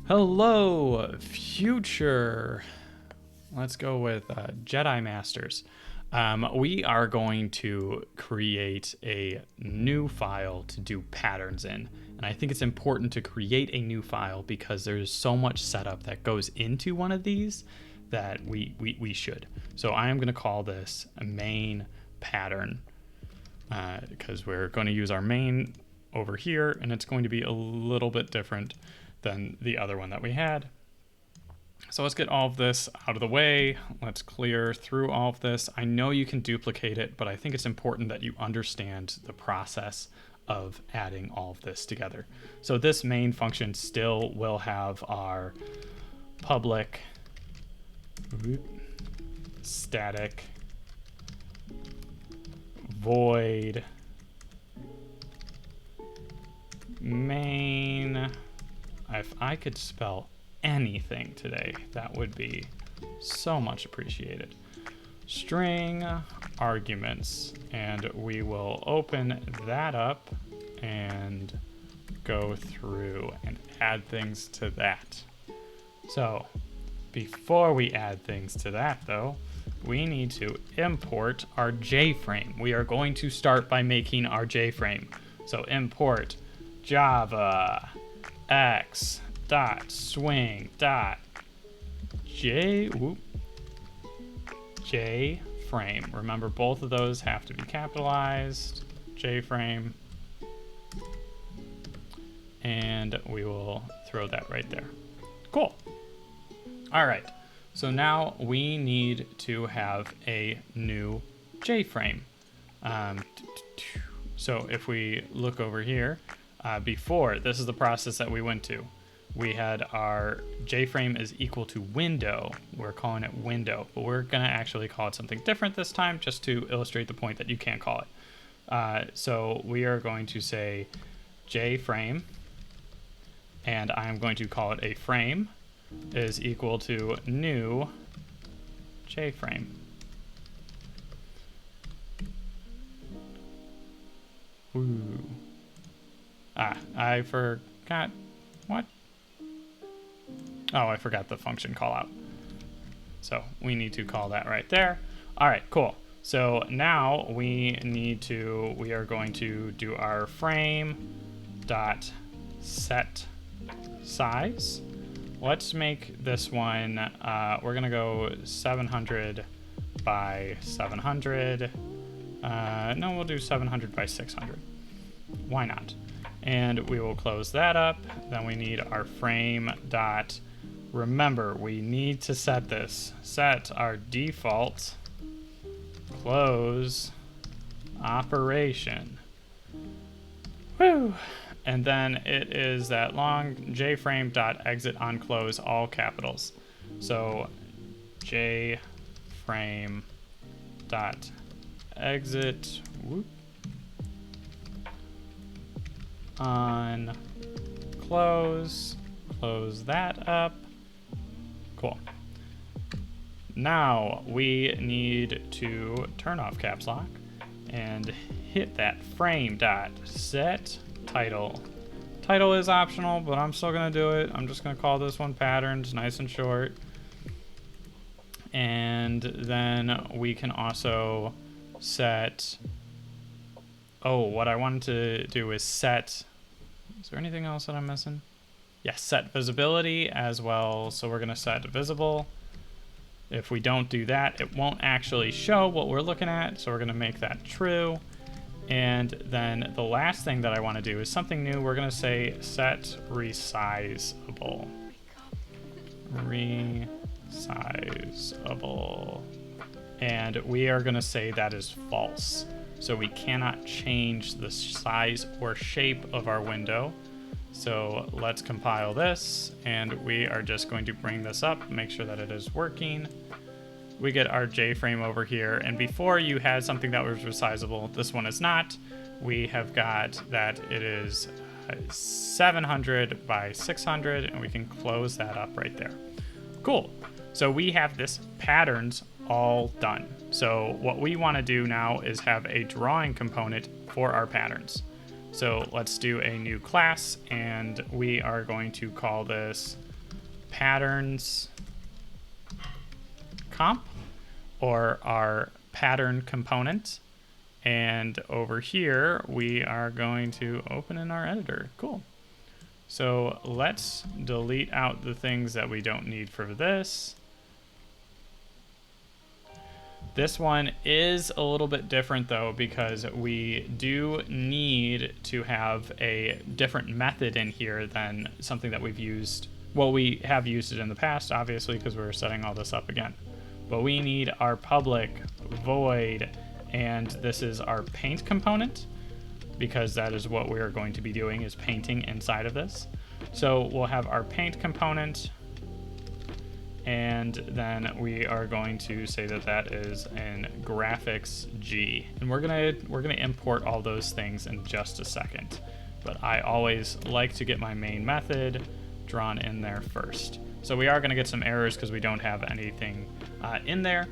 Hello, future. Let's go with Jedi Masters. We are going to create a new file to do patterns in. And I think it's important to create a new file because there's so much setup that goes into one of these that we should. So I am going to call this a main pattern because we're going to use our main over here, and it's going to be a little bit different than the other one that we had. So let's get all of this out of the way. Let's clear through all of this. I know you can duplicate it, but I think it's important that you understand the process of adding all of this together. So this main function still will have our public static void main. If I could spell anything today, that would be so much appreciated. String arguments, and we will open that up and go through and add things to that. So before we add things to that though, we need to import our JFrame. We are going to start by making our JFrame. So import Java X dot swing dot JFrame. Remember, both of those have to be capitalized. JFrame. And we will throw that right there. Cool. All right. So now we need to have a new JFrame. So if we look over here, before, this is the process that we went to. We had our JFrame is equal to window. We're calling it window, but we're going to actually call it something different this time just to illustrate the point that you can't call it. So we are going to say JFrame, and I'm going to call it a frame is equal to new JFrame. Ooh. I forgot. What? Oh, I forgot the function call out. So we need to call that right there. All right, cool. So now we are going to do our frame dot set size. Let's make this one, we're gonna go 700 by 700. No, we'll do 700 by 600. Why not? And we will close that up. Then we need our frame dot, remember, we need to set this. Set our default close operation. Woo! And then it is that long JFrame dot exit on close, all capitals. So JFrame dot exit whoop, on close that up. Cool. Now we need to turn off caps lock and hit that frame dot set title. Title is optional, but I'm still gonna do it. I'm just gonna call this one patterns, nice and short. And then we can also set, what I wanted to do is set, is there anything else that I'm missing? Yes, set visibility as well. So we're gonna set visible. If we don't do that, it won't actually show what we're looking at. So we're gonna make that true. And then the last thing that I wanna do is something new. We're gonna say set resizable. Resizable. And we are gonna say that is false. So we cannot change the size or shape of our window. So let's compile this, and we are just going to bring this up, make sure that it is working. We get our JFrame over here, and before you had something that was resizable, this one is not. We have got that it is 700 by 600, and we can close that up right there. Cool. So we have this patterns all done. So what we want to do now is have a drawing component for our patterns. So let's do a new class, and we are going to call this patterns comp, or our pattern component. And over here, we are going to open in our editor. Cool. So let's delete out the things that we don't need for this. This one is a little bit different though, because we do need to have a different method in here than something that we've used. Well, we have used it in the past, obviously, because we're setting all this up again. But we need our public void, and this is our paint component, because that is what we're going to be doing, is painting inside of this. So we'll have our paint component, and then we are going to say that that is in graphics G, and we're gonna import all those things in just a second. But I always like to get my main method drawn in there first. So we are gonna get some errors because we don't have anything in there.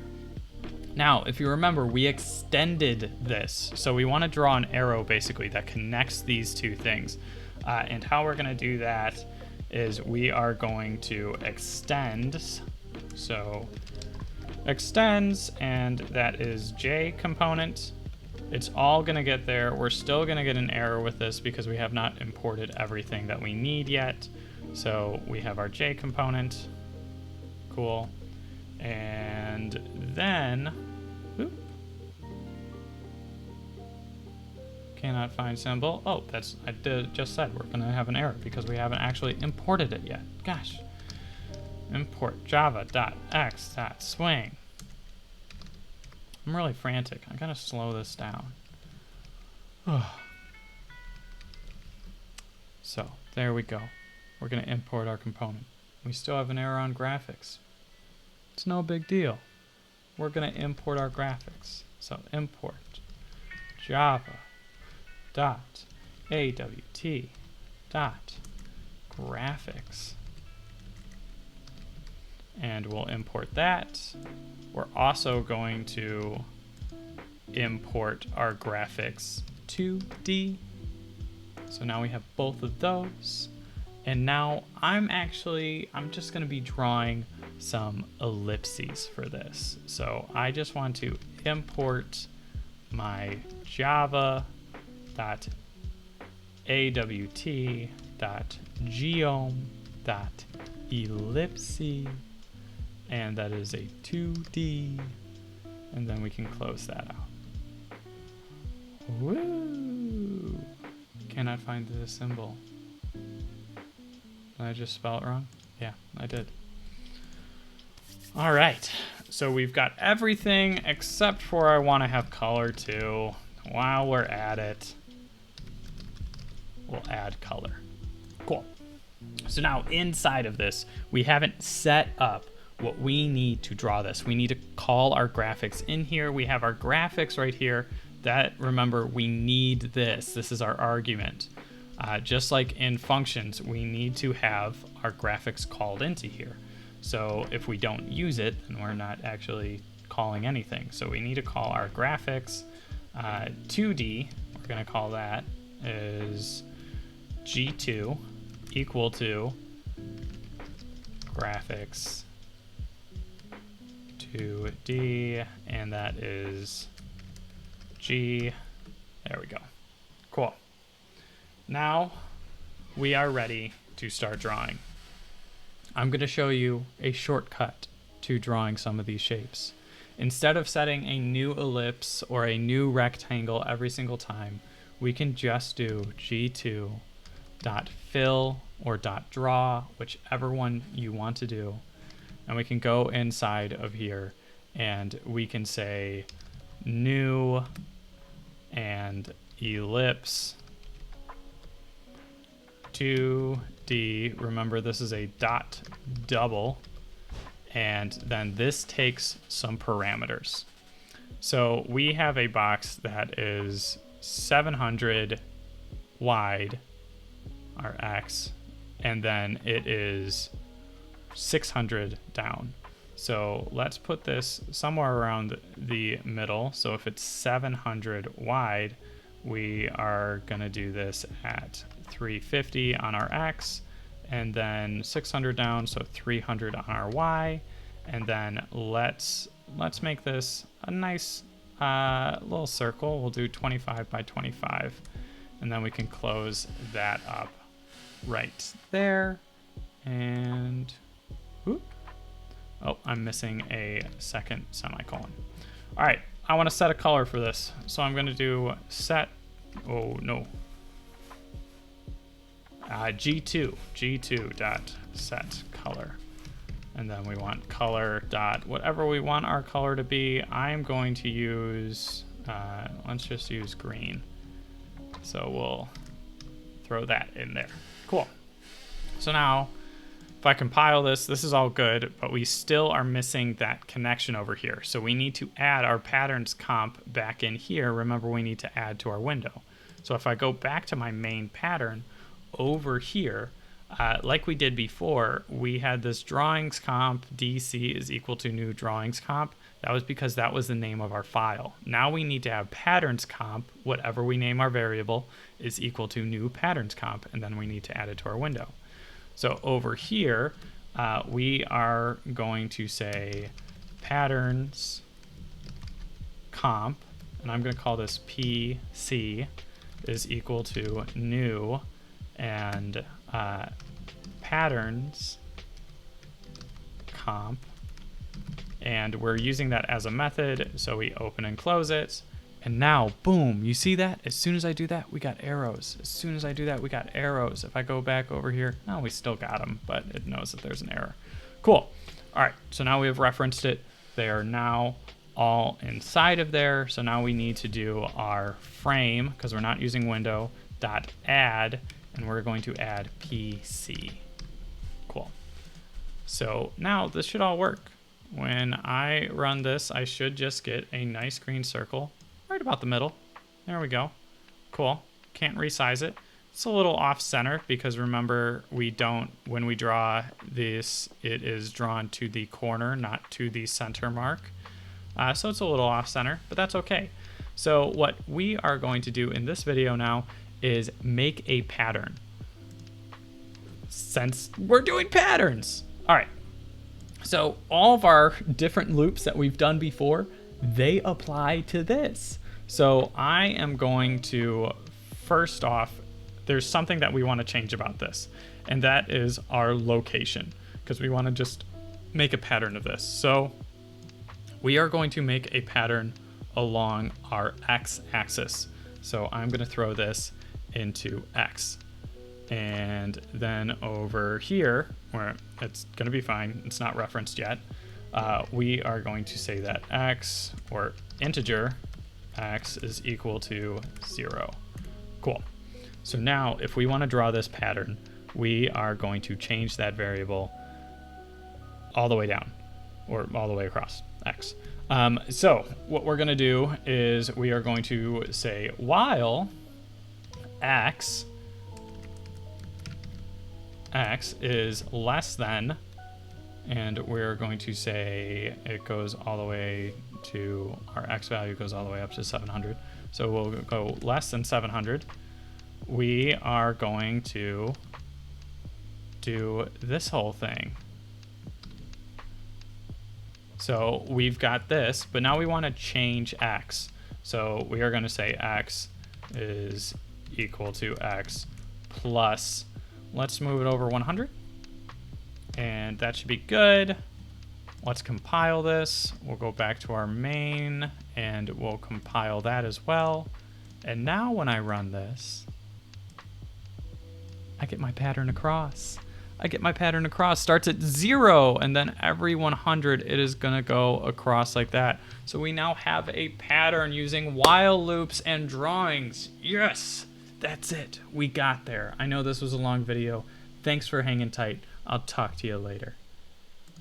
Now, if you remember, we extended this, so we want to draw an arrow basically that connects these two things. And how we're gonna do that is we are going to extend. So extends, and that is J component. It's all gonna get there. We're still gonna get an error with this because we have not imported everything that we need yet. So we have our J component. Cool. And then, oop, cannot find symbol. Oh, that's, I just said we're gonna have an error because we haven't actually imported it yet. Gosh. Import java.x.swing. I'm really frantic. I gotta slow this down. So there we go. We're gonna import our component. We still have an error on graphics. It's no big deal. We're gonna import our graphics. So import java.awt.graphics. And we'll import that. We're also going to import our graphics 2D. So now we have both of those. And now I'm just gonna be drawing some ellipses for this. So I just want to import my java.awt.geom.ellipse, and that is a 2D, and then we can close that out. Woo! Cannot find the symbol. Did I just spell it wrong? Yeah, I did. All right, so we've got everything except for I want to have color too. While we're at it, we'll add color. Cool. So now inside of this, we haven't set up what we need to draw this. We need to call our graphics in here. We have our graphics right here. That, remember, we need this. This is our argument. Just like in functions, we need to have our graphics called into here. So if we don't use it, then we're not actually calling anything. So we need to call our graphics 2D. We're going to call that is G2 equal to graphics 2D, and that is G. There we go. Cool. Now we are ready to start drawing. I'm going to show you a shortcut to drawing some of these shapes. Instead of setting a new ellipse or a new rectangle every single time, we can just do G2.fill or .draw, whichever one you want to do. And we can go inside of here and we can say new and ellipse 2D. Remember, this is a dot double, and then this takes some parameters. So we have a box that is 700 wide, our X, and then it is 600 down. So let's put this somewhere around the middle. So if it's 700 wide, we are gonna do this at 350 on our X and then 600 down, so 300 on our Y. And then let's make this a nice little circle. We'll do 25 by 25, and then we can close that up right there. And whoop. Oh, I'm missing a second semicolon. All right, I want to set a color for this, so I'm going to do set. Oh no. G2 dot set color, and then we want color dot whatever we want our color to be. I'm going to use let's just use green, so we'll throw that in there. Cool. So now if I compile this is all good, but we still are missing that connection over here, so we need to add our patterns comp back in here. Remember, we need to add to our window. So if I go back to my main pattern over here, like we did before, we had this drawings comp DC is equal to new drawings comp. That was because that was the name of our file. Now we need to have patterns comp, whatever we name our variable, is equal to new patterns comp, and then we need to add it to our window. So over here, we are going to say patterns comp, and I'm going to call this PC, is equal to new and patterns comp, and we're using that as a method, so we open and close it. And now, boom, you see that? As soon as I do that, we got arrows. As soon as I do that, we got arrows. If I go back over here, no, we still got them, but it knows that there's an error. Cool. All right, so now we have referenced it. They are now all inside of there. So now we need to do our frame, because we're not using window, dot add, and we're going to add PC. Cool. So now this should all work. When I run this, I should just get a nice green circle right about the middle. There we go. Cool. Can't resize it. It's a little off center because remember, when we draw this, it is drawn to the corner, not to the center mark. So it's a little off center, but that's okay. So what we are going to do in this video now is make a pattern, since we're doing patterns. All right. So all of our different loops that we've done before, they apply to this. So I am going to, first off, there's something that we want to change about this, and that is our location, because we want to just make a pattern of this. So we are going to make a pattern along our x-axis. So I'm going to throw this into x. And then over here, where it's going to be fine, it's not referenced yet, we are going to say that x, or integer, x is equal to 0. Cool. So now if we want to draw this pattern, we are going to change that variable all the way down, or all the way across x. So what we're going to do is we are going to say while x is less than, and we're going to say it goes all the way to, our x value goes all the way up to 700. So we'll go less than 700. We are going to do this whole thing. So we've got this, but now we want to change x. So we are going to say x is equal to x plus, let's move it over 100. And that should be good. Let's compile this. We'll go back to our main and we'll compile that as well. And now when I run this, I get my pattern across. Starts at 0, and then every 100 it is gonna go across like that. So we now have a pattern using while loops and drawings. Yes, that's it. We got there. I know this was a long video. Thanks for hanging tight. I'll talk to you later.